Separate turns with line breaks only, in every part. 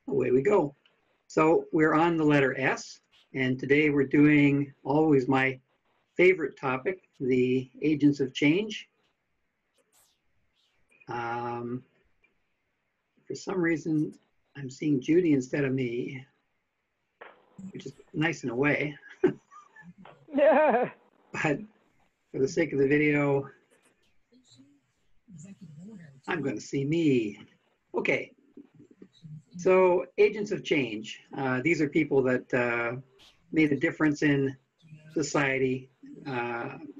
Away we go. So we're on the letter S, and today we're doing always my favorite topic, the agents of change. For some reason, I'm seeing Judy instead of me, which is nice in a way.
Yeah.
But for the sake of the video, I'm going to see me. Okay. So agents of change. These are people that made a difference in society,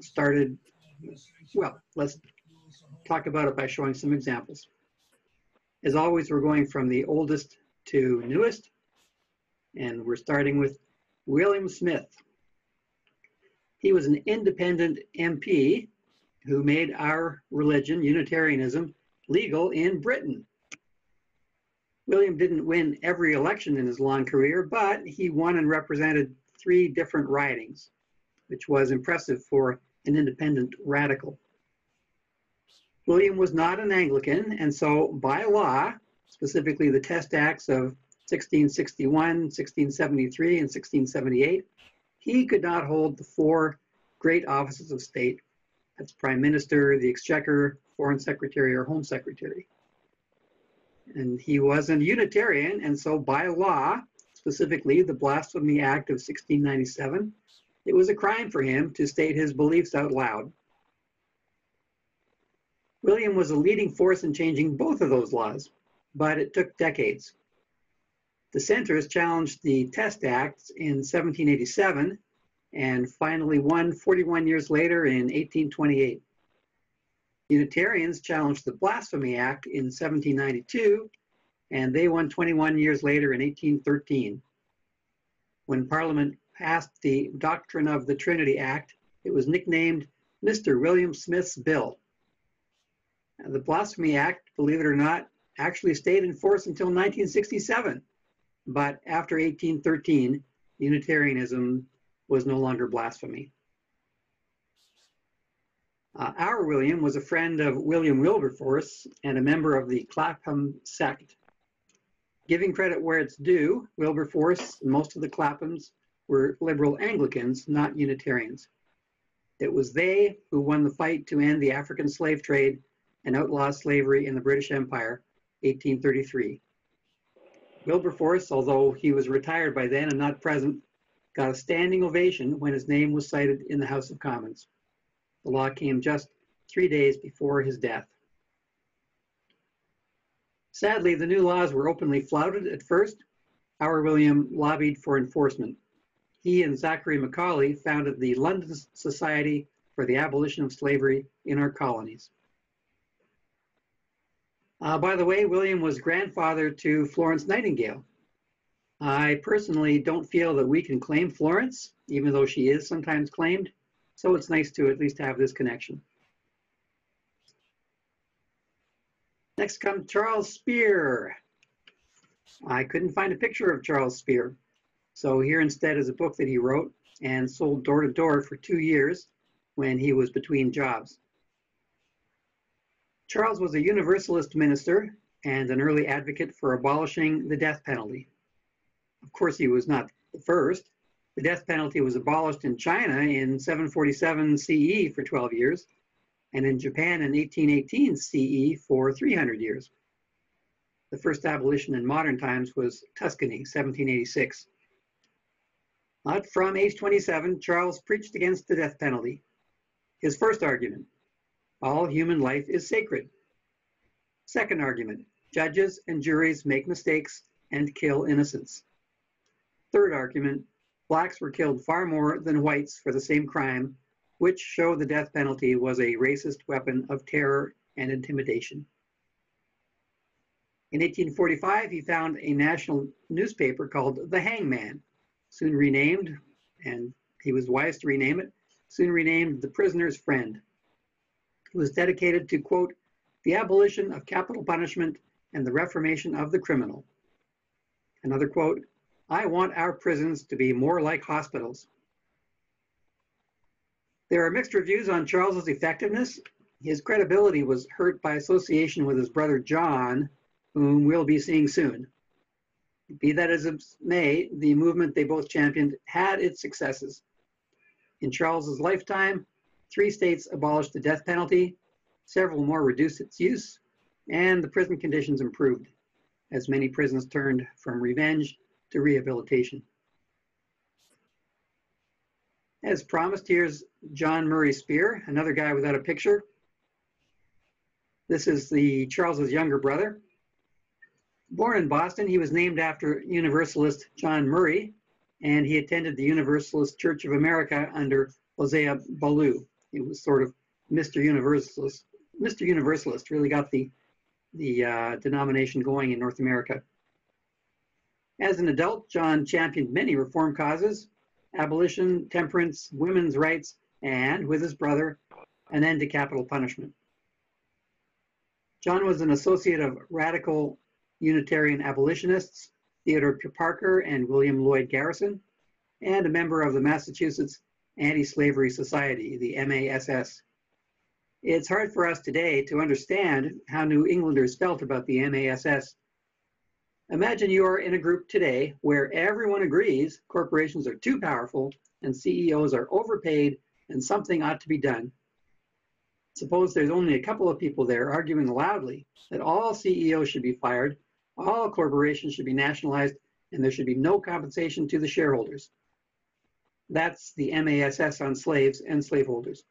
started, well, let's talk about it by showing some examples. As always, we're going from the oldest to newest, and we're starting with William Smith. He was an independent MP who made our religion, Unitarianism, legal in Britain. William didn't win every election in his long career, but he won and represented 3 different ridings, which was impressive for an independent radical. William was not an Anglican, and so by law, specifically the Test Acts of 1661, 1673, and 1678, he could not hold the 4 great offices of state. That's Prime Minister, the Exchequer, Foreign Secretary, or Home Secretary. And he was a Unitarian, and so by law, specifically the Blasphemy Act of 1697, it was a crime for him to state his beliefs out loud. William was a leading force in changing both of those laws, but it took decades. Dissenters challenged the Test Acts in 1787 and finally won 41 years later in 1828. Unitarians challenged the Blasphemy Act in 1792, and they won 21 years later in 1813. When Parliament passed the Doctrine of the Trinity Act, it was nicknamed Mr. William Smith's Bill. Now, the Blasphemy Act, believe it or not, actually stayed in force until 1967, but after 1813, Unitarianism was no longer blasphemy. Our William was a friend of William Wilberforce and a member of the Clapham sect. Giving credit where it's due, Wilberforce and most of the Claphams were liberal Anglicans, not Unitarians. It was they who won the fight to end the African slave trade and outlaw slavery in the British Empire, 1833. Wilberforce, although he was retired by then and not present, got a standing ovation when his name was cited in the House of Commons. The law came just 3 days before his death. Sadly, the new laws were openly flouted at first. Our William lobbied for enforcement. He and Zachary Macaulay founded the London Society for the Abolition of Slavery in our colonies. By the way, William was grandfather to Florence Nightingale. I personally don't feel that we can claim Florence, even though she is sometimes claimed. So it's nice to at least have this connection. Next comes Charles Spear. I couldn't find a picture of Charles Spear. So here instead is a book that he wrote and sold door to door for 2 years when he was between jobs. Charles was a Universalist minister and an early advocate for abolishing the death penalty. Of course, he was not the first. The death penalty was abolished in China in 747 CE for 12 years, and in Japan in 1818 CE for 300 years. The first abolition in modern times was Tuscany, 1786. But from age 27, Charles preached against the death penalty. His first argument, all human life is sacred. Second argument, judges and juries make mistakes and kill innocents. Third argument, blacks were killed far more than whites for the same crime, which showed the death penalty was a racist weapon of terror and intimidation. In 1845, he found a national newspaper called The Hangman, soon renamed, and he was wise to rename it, soon renamed The Prisoner's Friend. It was dedicated to, quote, the abolition of capital punishment and the reformation of the criminal. Another quote, I want our prisons to be more like hospitals. There are mixed reviews on Charles's effectiveness. His credibility was hurt by association with his brother John, whom we'll be seeing soon. Be that as it may, the movement they both championed had its successes. In Charles's lifetime, 3 states abolished the death penalty, several more reduced its use, and the prison conditions improved, as many prisons turned from revenge to rehabilitation. As promised, here's John Murray Spear, another guy without a picture. This is Charles's younger brother. Born in Boston, he was named after Universalist John Murray, and he attended the Universalist Church of America under Hosea Ballou. He was sort of Mr. Universalist. Mr. Universalist really got the denomination going in North America. As an adult, John championed many reform causes: abolition, temperance, women's rights, and, with his brother, an end to capital punishment. John was an associate of radical Unitarian abolitionists, Theodore Parker and William Lloyd Garrison, and a member of the Massachusetts Anti-Slavery Society, the MASS. It's hard for us today to understand how New Englanders felt about the MASS. Imagine you are in a group today where everyone agrees corporations are too powerful and CEOs are overpaid and something ought to be done. Suppose there's only a couple of people there arguing loudly that all CEOs should be fired, all corporations should be nationalized, and there should be no compensation to the shareholders. That's the MASS on slaves and slaveholders.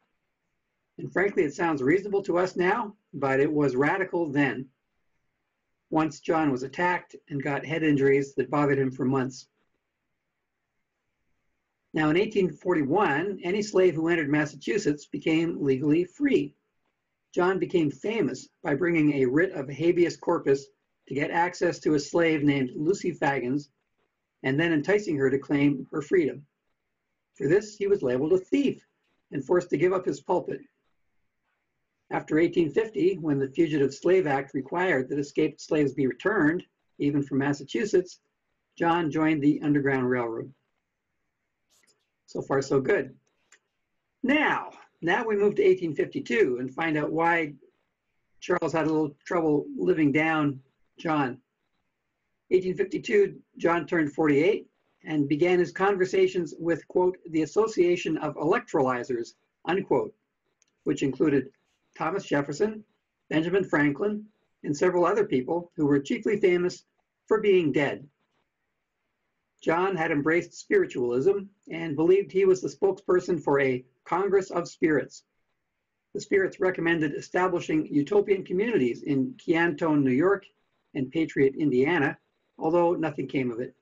And frankly, it sounds reasonable to us now, but it was radical then. Once John was attacked and got head injuries that bothered him for months. Now, in 1841, any slave who entered Massachusetts became legally free. John became famous by bringing a writ of habeas corpus to get access to a slave named Lucy Faggins, and then enticing her to claim her freedom. For this, he was labeled a thief and forced to give up his pulpit. After 1850, when the Fugitive Slave Act required that escaped slaves be returned, even from Massachusetts, John joined the Underground Railroad. So far, so good. Now we move to 1852 and find out why Charles had a little trouble living down John. 1852, John turned 48 and began his conversations with, quote, the Association of Electrolyzers, unquote, which included Thomas Jefferson, Benjamin Franklin, and several other people who were chiefly famous for being dead. John had embraced spiritualism and believed he was the spokesperson for a Congress of Spirits. The Spirits recommended establishing utopian communities in Keantone, New York, and Patriot, Indiana, although nothing came of it.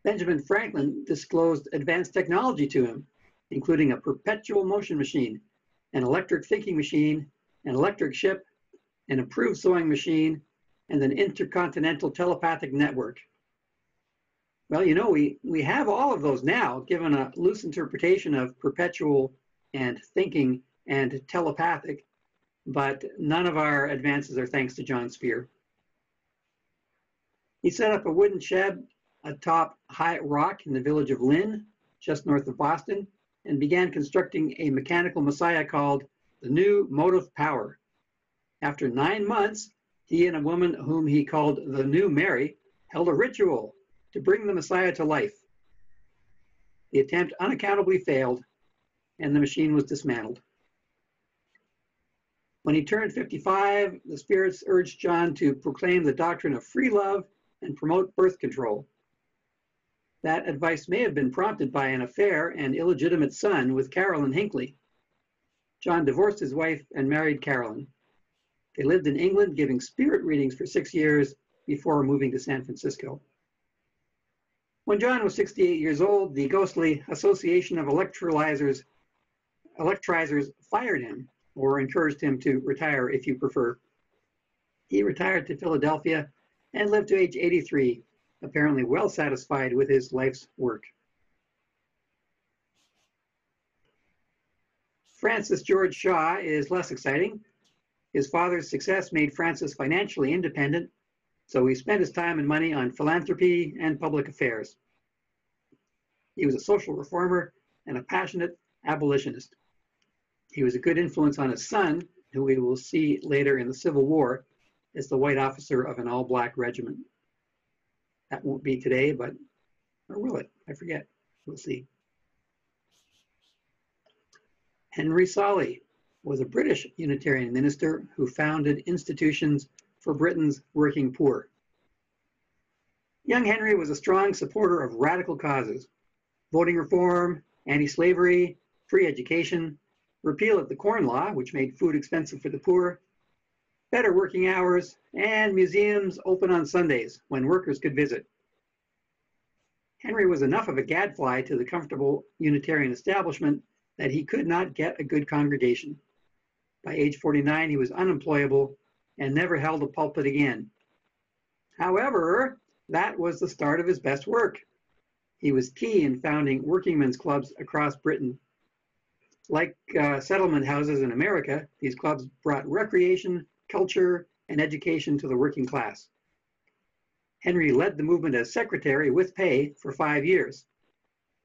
Benjamin Franklin disclosed advanced technology to him, including a perpetual motion machine, an electric thinking machine, an electric ship, an improved sewing machine, and an intercontinental telepathic network. Well, you know, we have all of those now, given a loose interpretation of perpetual and thinking and telepathic, but none of our advances are thanks to John Spear. He set up a wooden shed atop High Rock in the village of Lynn, just north of Boston, and began constructing a mechanical messiah called the New Motive Power. After 9 months, he and a woman whom he called the New Mary held a ritual to bring the messiah to life. The attempt unaccountably failed, and the machine was dismantled. When he turned 55, the spirits urged John to proclaim the doctrine of free love and promote birth control. That advice may have been prompted by an affair and illegitimate son with Carolyn Hinckley. John divorced his wife and married Carolyn. They lived in England, giving spirit readings for 6 years before moving to San Francisco. When John was 68 years old, the ghostly Association of Electrolyzers fired him, or encouraged him to retire if you prefer. He retired to Philadelphia and lived to age 83, apparently well satisfied with his life's work. Francis George Shaw is less exciting. His father's success made Francis financially independent, so he spent his time and money on philanthropy and public affairs. He was a social reformer and a passionate abolitionist. He was a good influence on his son, who we will see later in the Civil War, as the white officer of an all-black regiment. That won't be today, but, or will it? I forget. We'll see. Henry Solly was a British Unitarian minister who founded institutions for Britain's working poor. Young Henry was a strong supporter of radical causes: voting reform, anti-slavery, free education, repeal of the Corn Law, which made food expensive for the poor, better working hours, and museums open on Sundays when workers could visit. Henry was enough of a gadfly to the comfortable Unitarian establishment that he could not get a good congregation. By age 49, he was unemployable and never held a pulpit again. However, that was the start of his best work. He was key in founding workingmen's clubs across Britain. Like settlement houses in America, these clubs brought recreation, culture, and education to the working class. Henry led the movement as secretary with pay for 5 years.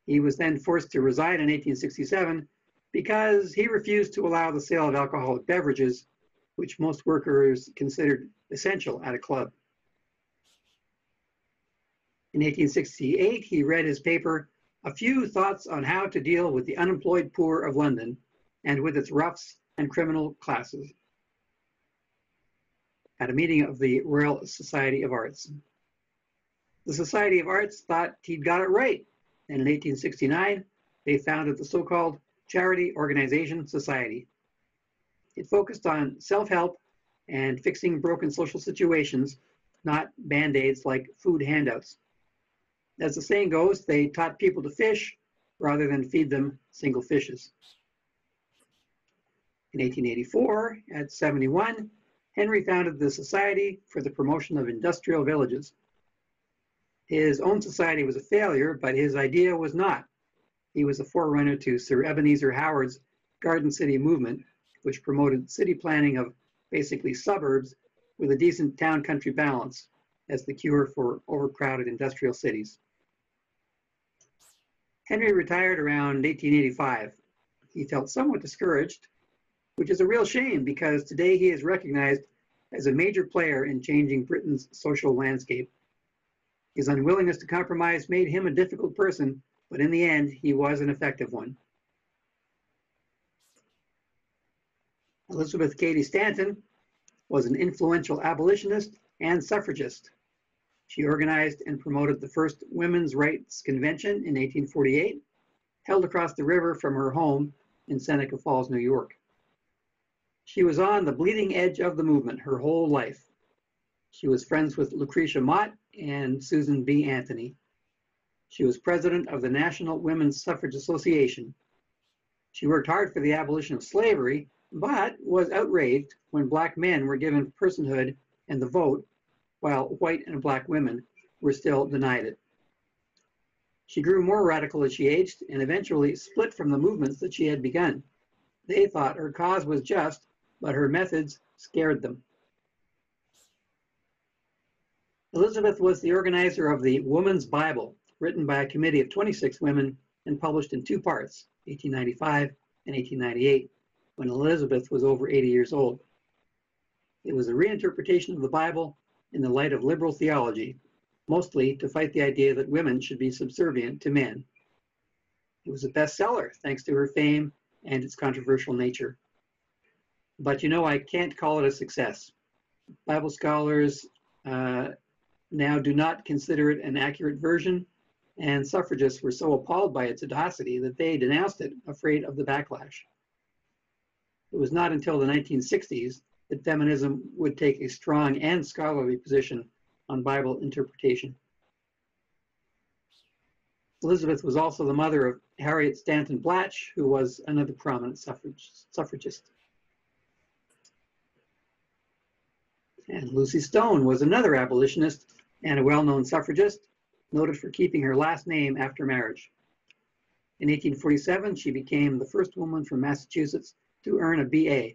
He was then forced to resign in 1867 because he refused to allow the sale of alcoholic beverages, which most workers considered essential at a club. In 1868, he read his paper, "A Few Thoughts on How to Deal with the Unemployed Poor of London and with its Roughs and Criminal Classes," at a meeting of the Royal Society of Arts. The Society of Arts thought he'd got it right, and in 1869, they founded the so-called Charity Organization Society. It focused on self-help and fixing broken social situations, not band-aids like food handouts. As the saying goes, they taught people to fish rather than feed them single fishes. In 1884, at 71, Henry founded the Society for the Promotion of Industrial Villages. His own society was a failure, but his idea was not. He was a forerunner to Sir Ebenezer Howard's Garden City movement, which promoted city planning of basically suburbs with a decent town-country balance as the cure for overcrowded industrial cities. Henry retired around 1885. He felt somewhat discouraged, which is a real shame because today he is recognized as a major player in changing Britain's social landscape. His unwillingness to compromise made him a difficult person, but in the end, he was an effective one. Elizabeth Cady Stanton was an influential abolitionist and suffragist. She organized and promoted the first Women's Rights Convention in 1848, held across the river from her home in Seneca Falls, New York. She was on the bleeding edge of the movement her whole life. She was friends with Lucretia Mott and Susan B. Anthony. She was president of the National Women's Suffrage Association. She worked hard for the abolition of slavery, but was outraged when Black men were given personhood and the vote, while white and Black women were still denied it. She grew more radical as she aged and eventually split from the movements that she had begun. They thought her cause was just, but her methods scared them. Elizabeth was the organizer of the Woman's Bible, written by a committee of 26 women and published in 2 parts, 1895 and 1898, when Elizabeth was over 80 years old. It was a reinterpretation of the Bible in the light of liberal theology, mostly to fight the idea that women should be subservient to men. It was a bestseller thanks to her fame and its controversial nature. But you know, I can't call it a success. Bible scholars now do not consider it an accurate version, and suffragists were so appalled by its audacity that they denounced it, afraid of the backlash. It was not until the 1960s that feminism would take a strong and scholarly position on Bible interpretation. Elizabeth was also the mother of Harriet Stanton Blatch, who was another prominent suffragist. And Lucy Stone was another abolitionist and a well-known suffragist, noted for keeping her last name after marriage. In 1847, she became the first woman from Massachusetts to earn a BA,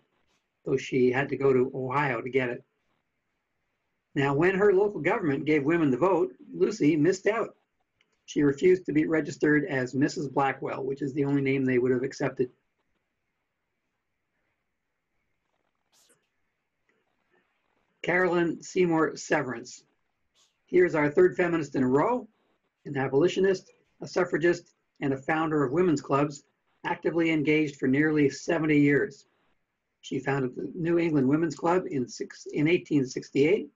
though she had to go to Ohio to get it. Now, when her local government gave women the vote, Lucy missed out. She refused to be registered as Mrs. Blackwell, which is the only name they would have accepted. Carolyn Seymour Severance. Here's our third feminist in a row, an abolitionist, a suffragist, and a founder of women's clubs, actively engaged for nearly 70 years. She founded the New England Women's Club in 1868,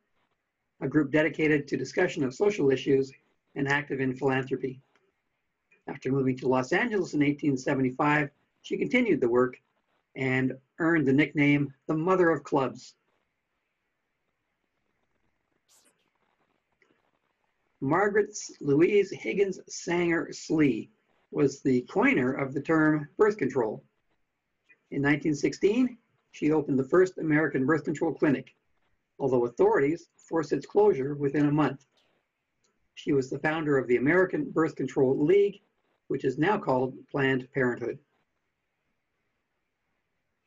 a group dedicated to discussion of social issues and active in philanthropy. After moving to Los Angeles in 1875, she continued the work and earned the nickname the Mother of Clubs. Margaret Louise Higgins Sanger Slee was the coiner of the term birth control. In 1916, she opened the first American birth control clinic, although authorities forced its closure within a month. She was the founder of the American Birth Control League, which is now called Planned Parenthood.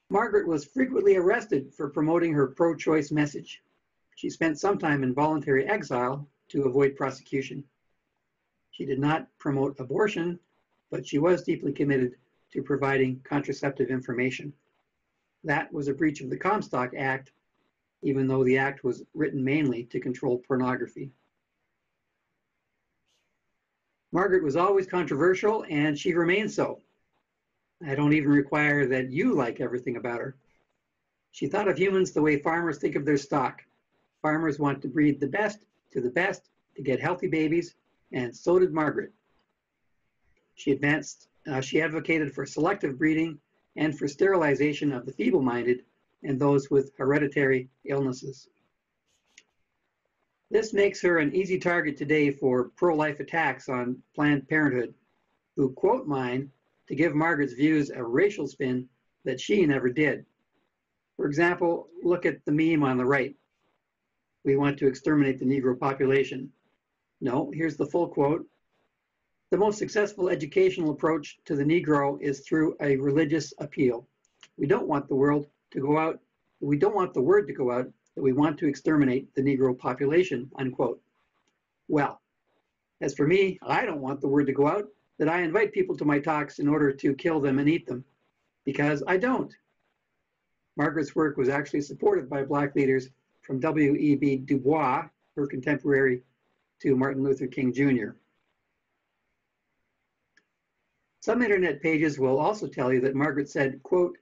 Margaret was frequently arrested for promoting her pro-choice message. She spent some time in voluntary exile to avoid prosecution. She did not promote abortion, but she was deeply committed to providing contraceptive information. That was a breach of the Comstock Act, even though the act was written mainly to control pornography. Margaret was always controversial, and she remains so. I don't even require that you like everything about her. She thought of humans the way farmers think of their stock. Farmers want to breed the best to get healthy babies, and so did Margaret. She advocated for selective breeding and for sterilization of the feeble-minded and those with hereditary illnesses. This makes her an easy target today for pro-life attacks on Planned Parenthood, who quote mine to give Margaret's views a racial spin that she never did. For example, look at the meme on the right. We want to exterminate the Negro population. No, here's the full quote. The most successful educational approach to the Negro is through a religious appeal. We don't want the word to go out that we want to exterminate the Negro population, unquote. Well, as for me, I don't want the word to go out that I invite people to my talks in order to kill them and eat them, because I don't. Margaret's work was actually supported by Black leaders from W.E.B. Du Bois, her contemporary, to Martin Luther King Jr. Some internet pages will also tell you that Margaret said, quote,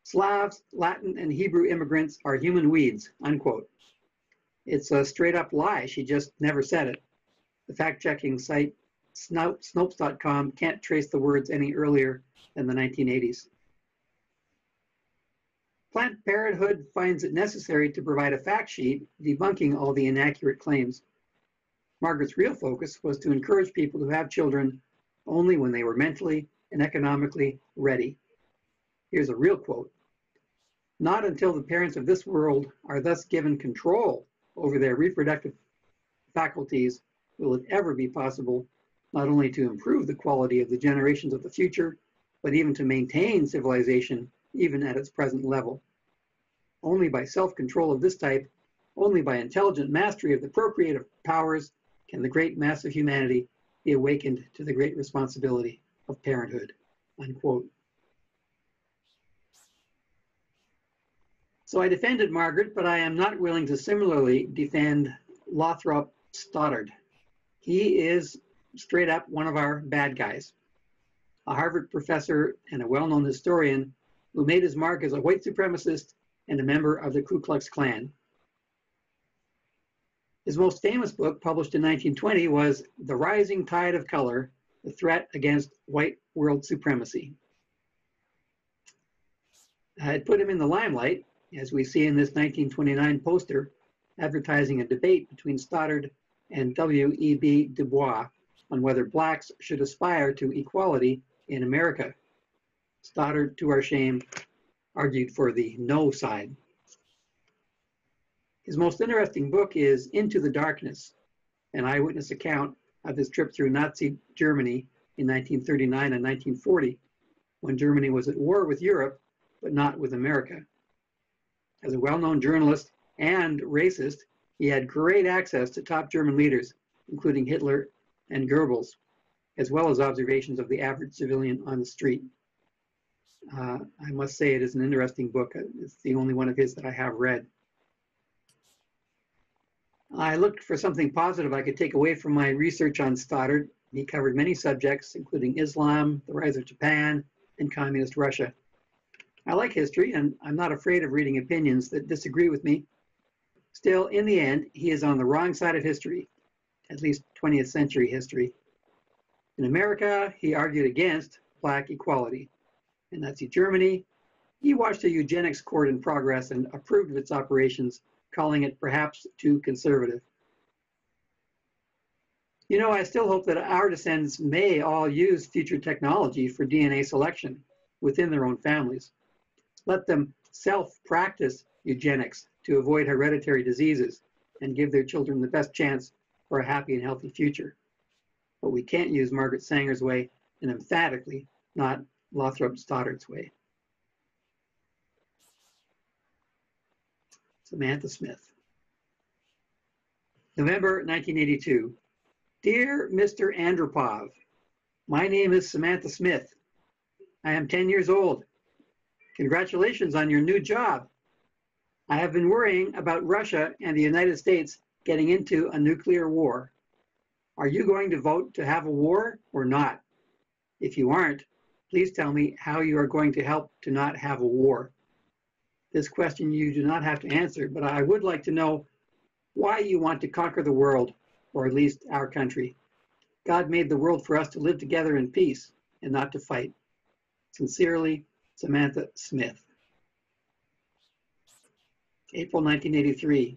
Slavs, Latin, and Hebrew immigrants are human weeds, unquote. It's a straight up lie. She just never said it. The fact-checking site Snopes.com can't trace the words any earlier than the 1980s. Planned Parenthood finds it necessary to provide a fact sheet debunking all the inaccurate claims. Margaret's real focus was to encourage people to have children only when they were mentally and economically ready. Here's a real quote. Not until the parents of this world are thus given control over their reproductive faculties will it ever be possible not only to improve the quality of the generations of the future, but even to maintain civilization even at its present level. Only by self-control of this type, only by intelligent mastery of the procreative powers, can the great mass of humanity be awakened to the great responsibility of parenthood, unquote. So I defended Margaret, but I am not willing to similarly defend Lothrop Stoddard. He is straight up one of our bad guys, a Harvard professor and a well-known historian who made his mark as a white supremacist and a member of the Ku Klux Klan. His most famous book, published in 1920, was The Rising Tide of Color, The Threat Against White World Supremacy. It put him in the limelight, as we see in this 1929 poster, advertising a debate between Stoddard and W.E.B. Du Bois on whether blacks should aspire to equality in America. Stoddard, to our shame, argued for the no side. His most interesting book is Into the Darkness, an eyewitness account of his trip through Nazi Germany in 1939 and 1940, when Germany was at war with Europe, but not with America. As a well-known journalist and racist, he had great access to top German leaders, including Hitler and Goebbels, as well as observations of the average civilian on the street. I must say it is an interesting book. It's the only one of his that I have read. I looked for something positive I could take away from my research on Stoddard. He covered many subjects, including Islam, the rise of Japan, and communist Russia. I like history, and I'm not afraid of reading opinions that disagree with me. Still, in the end, he is on the wrong side of history, at least 20th century history. In America, he argued against black equality. In Nazi Germany, he watched a eugenics court in progress and approved of its operations, calling it perhaps too conservative. You know, I still hope that our descendants may all use future technology for DNA selection within their own families. Let them self-practice eugenics to avoid hereditary diseases and give their children the best chance for a happy and healthy future. But we can't use Margaret Sanger's way, and emphatically not Lothrop Stoddard's way. Samantha Smith. November 1982. Dear Mr. Andropov, my name is Samantha Smith. I am 10 years old. Congratulations on your new job. I have been worrying about Russia and the United States getting into a nuclear war. Are you going to vote to have a war or not? If you aren't, please tell me how you are going to help to not have a war. This question you do not have to answer, but I would like to know why you want to conquer the world, or at least our country. God made the world for us to live together in peace and not to fight. Sincerely, Samantha Smith. April 1983.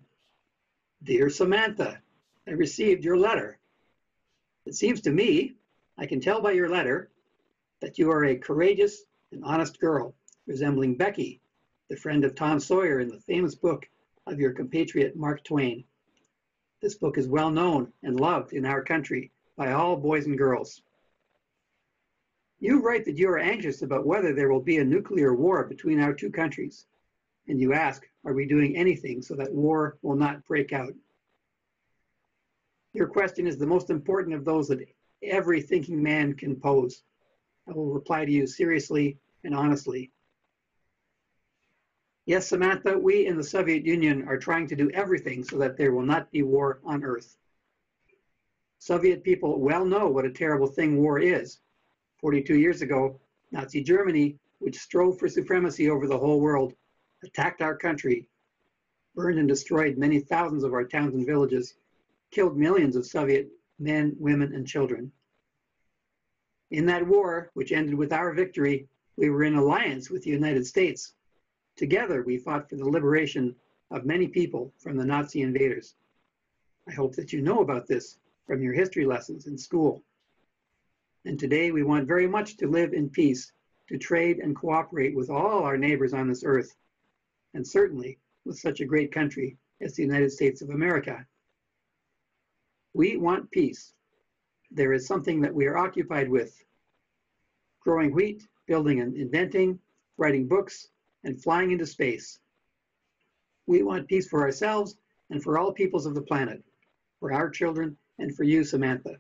Dear Samantha, I received your letter. It seems to me, I can tell by your letter, that you are a courageous and honest girl, resembling Becky, the friend of Tom Sawyer in the famous book of your compatriot Mark Twain. This book is well known and loved in our country by all boys and girls. You write that you are anxious about whether there will be a nuclear war between our two countries, and you ask, are we doing anything so that war will not break out? Your question is the most important of those that every thinking man can pose. I will reply to you seriously and honestly. Yes, Samantha, we in the Soviet Union are trying to do everything so that there will not be war on Earth. Soviet people well know what a terrible thing war is. 42 years ago, Nazi Germany, which strove for supremacy over the whole world, attacked our country, burned and destroyed many thousands of our towns and villages, killed millions of Soviet men, women, and children. In that war, which ended with our victory, we were in alliance with the United States. Together, we fought for the liberation of many people from the Nazi invaders. I hope that you know about this from your history lessons in school. And today, we want very much to live in peace, to trade and cooperate with all our neighbors on this earth, and certainly with such a great country as the United States of America. We want peace. There is something that we are occupied with: growing wheat, building and inventing, writing books, and flying into space. We want peace for ourselves and for all peoples of the planet, for our children and for you, Samantha.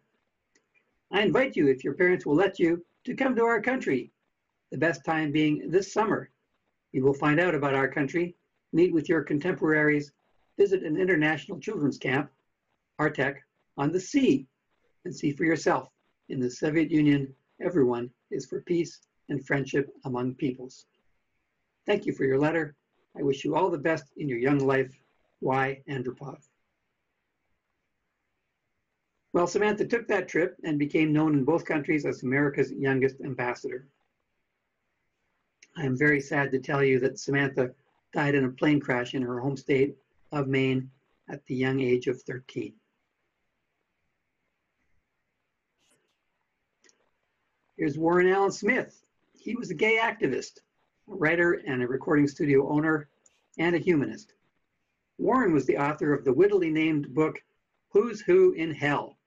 I invite you, if your parents will let you, to come to our country, the best time being this summer. You will find out about our country, meet with your contemporaries, visit an international children's camp, Artek, on the sea, and see for yourself. In the Soviet Union, everyone is for peace and friendship among peoples. Thank you for your letter. I wish you all the best in your young life. Y. Andropov. Well, Samantha took that trip and became known in both countries as America's youngest ambassador. I am very sad to tell you that Samantha died in a plane crash in her home state of Maine at the young age of 13. Here's Warren Allen Smith. He was a gay activist, a writer and a recording studio owner, and a humanist. Warren was the author of the wittily named book, Who's Who in Hell,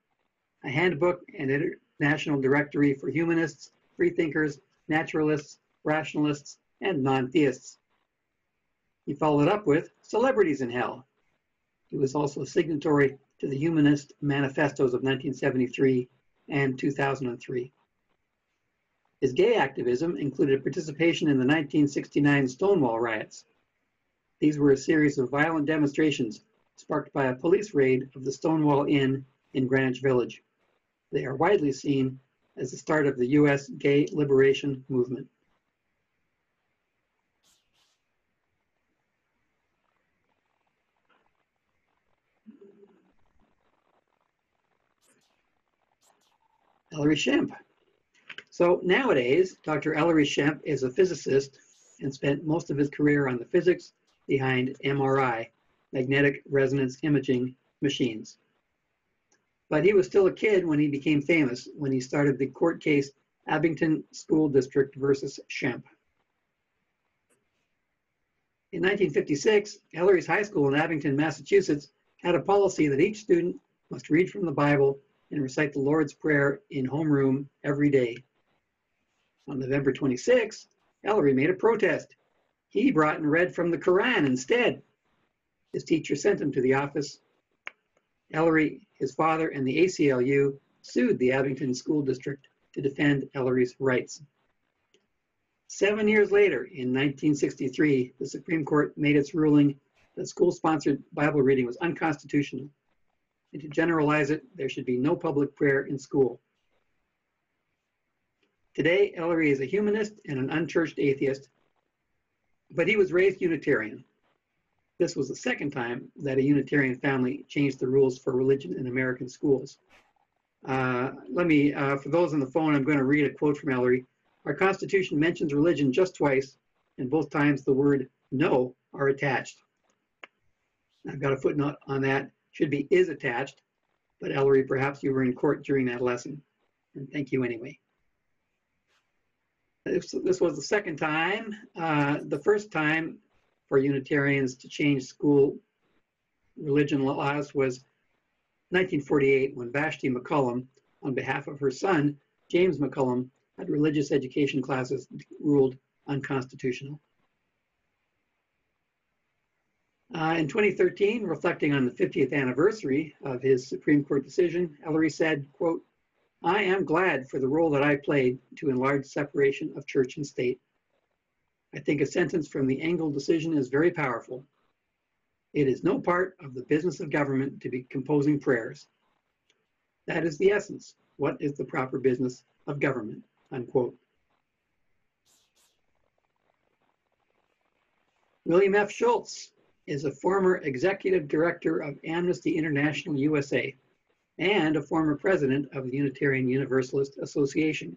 a handbook and international directory for humanists, freethinkers, naturalists, rationalists, and non-theists. He followed up with Celebrities in Hell. He was also a signatory to the Humanist Manifestos of 1973 and 2003. His gay activism included participation in the 1969 Stonewall riots. These were a series of violent demonstrations sparked by a police raid of the Stonewall Inn in Greenwich Village. They are widely seen as the start of the U.S. gay liberation movement. Ellery Schempp. So nowadays, Dr. Ellery Schempp is a physicist and spent most of his career on the physics behind MRI, magnetic resonance imaging machines. But he was still a kid when he became famous, when he started the court case Abington School District versus Schempp. In 1956, Ellery's high school in Abington, Massachusetts, had a policy that each student must read from the Bible and recite the Lord's Prayer in homeroom every day. On November 26, Ellery made a protest. He brought and read from the Quran instead. His teacher sent him to the office. Ellery, his father, and the ACLU sued the Abington School District to defend Ellery's rights. 7 years later, in 1963, the Supreme Court made its ruling that school-sponsored Bible reading was unconstitutional. And to generalize it, there should be no public prayer in school. Today, Ellery is a humanist and an unchurched atheist, but he was raised Unitarian. This was the second time that a Unitarian family changed the rules for religion in American schools. For those on the phone, I'm going to read a quote from Ellery. Our Constitution mentions religion just twice, and both times the word no are attached. I've got a footnote on that. Should be is attached, but Ellery, perhaps you were in court during that lesson, and thank you anyway. This was the second time. The first time for Unitarians to change school religion laws was 1948, when Vashti McCullum, on behalf of her son, James McCullum, had religious education classes ruled unconstitutional. In 2013, reflecting on the 50th anniversary of his Supreme Court decision, Ellery said, quote, "I am glad for the role that I played to enlarge separation of church and state. I think a sentence from the Engel decision is very powerful. It is no part of the business of government to be composing prayers. That is the essence. What is the proper business of government?" Unquote. William F. Schulz is a former executive director of Amnesty International USA and a former president of the Unitarian Universalist Association.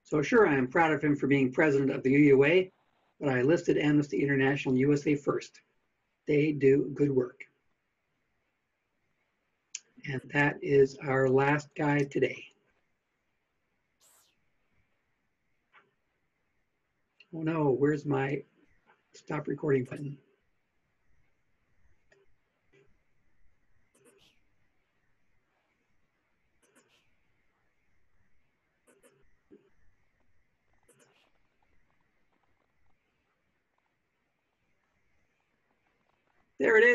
So sure, I am proud of him for being president of the UUA, but I listed Amnesty International USA first. They do good work. And that is our last guy today. Oh no, where's my stop recording button? There it is.